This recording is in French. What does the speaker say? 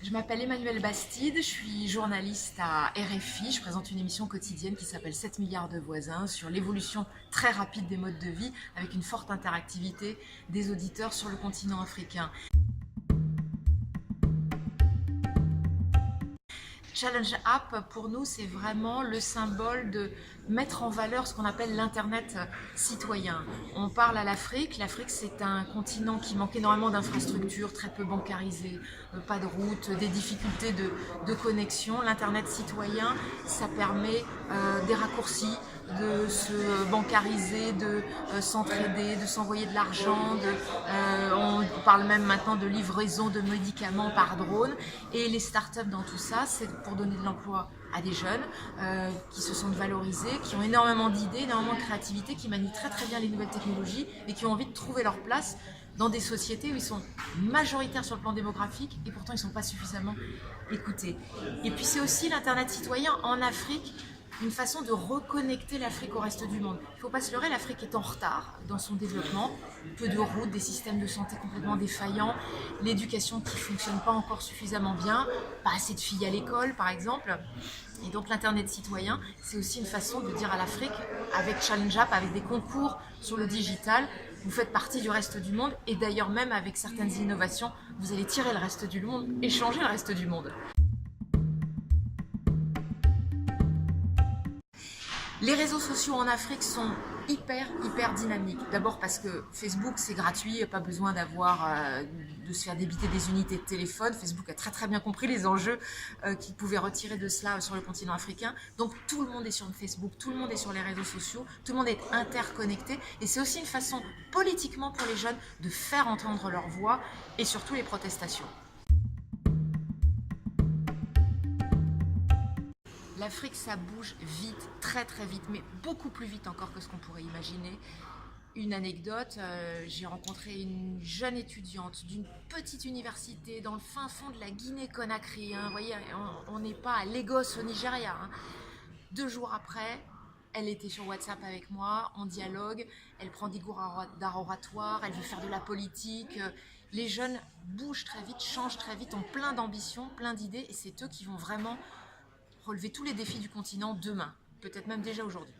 Je m'appelle Emmanuelle Bastide, je suis journaliste à RFI. Je présente une émission quotidienne qui s'appelle 7 milliards de voisins sur l'évolution très rapide des modes de vie avec une forte interactivité des auditeurs sur le continent africain. Challenge App, pour nous, c'est vraiment le symbole de mettre en valeur ce qu'on appelle l'Internet citoyen. On parle à l'Afrique. L'Afrique, c'est un continent qui manque énormément d'infrastructures, très peu bancarisé, pas de routes, des difficultés de connexion. L'Internet citoyen, ça permet des raccourcis, de se bancariser, de s'entraider, de s'envoyer de l'argent. On parle même maintenant de livraison de médicaments par drone. Et les startups dans tout ça, c'est pour donner de l'emploi à des jeunes qui se sentent valorisés, qui ont énormément d'idées, énormément de créativité, qui manient très très bien les nouvelles technologies et qui ont envie de trouver leur place dans des sociétés où ils sont majoritaires sur le plan démographique et pourtant ils ne sont pas suffisamment écoutés. Et puis c'est aussi l'Internet citoyen en Afrique, une façon de reconnecter l'Afrique au reste du monde. Il ne faut pas se leurrer, l'Afrique est en retard dans son développement. Peu de routes, des systèmes de santé complètement défaillants, l'éducation qui ne fonctionne pas encore suffisamment bien, pas assez de filles à l'école par exemple. Et donc l'Internet citoyen, c'est aussi une façon de dire à l'Afrique, avec Challenge App, avec des concours sur le digital, vous faites partie du reste du monde et d'ailleurs même avec certaines innovations, vous allez tirer le reste du monde et changer le reste du monde. Les réseaux sociaux en Afrique sont hyper dynamiques. D'abord parce que Facebook c'est gratuit, pas besoin de se faire débiter des unités de téléphone. Facebook a très bien compris les enjeux qu'il pouvait retirer de cela sur le continent africain. Donc tout le monde est sur Facebook, tout le monde est sur les réseaux sociaux, tout le monde est interconnecté. Et c'est aussi une façon politiquement pour les jeunes de faire entendre leur voix et surtout les protestations. L'Afrique, ça bouge vite, très vite, mais beaucoup plus vite encore que ce qu'on pourrait imaginer. Une anecdote, j'ai rencontré une jeune étudiante d'une petite université dans le fin fond de la Guinée-Conakry. Vous voyez, on n'est pas à Lagos au Nigeria. 2 jours après, elle était sur WhatsApp avec moi, en dialogue, elle prend des cours d'art oratoire, elle veut faire de la politique. Les jeunes bougent très vite, changent très vite, ont plein d'ambitions, plein d'idées, et c'est eux qui vont vraiment relever tous les défis du continent demain, peut-être même déjà aujourd'hui.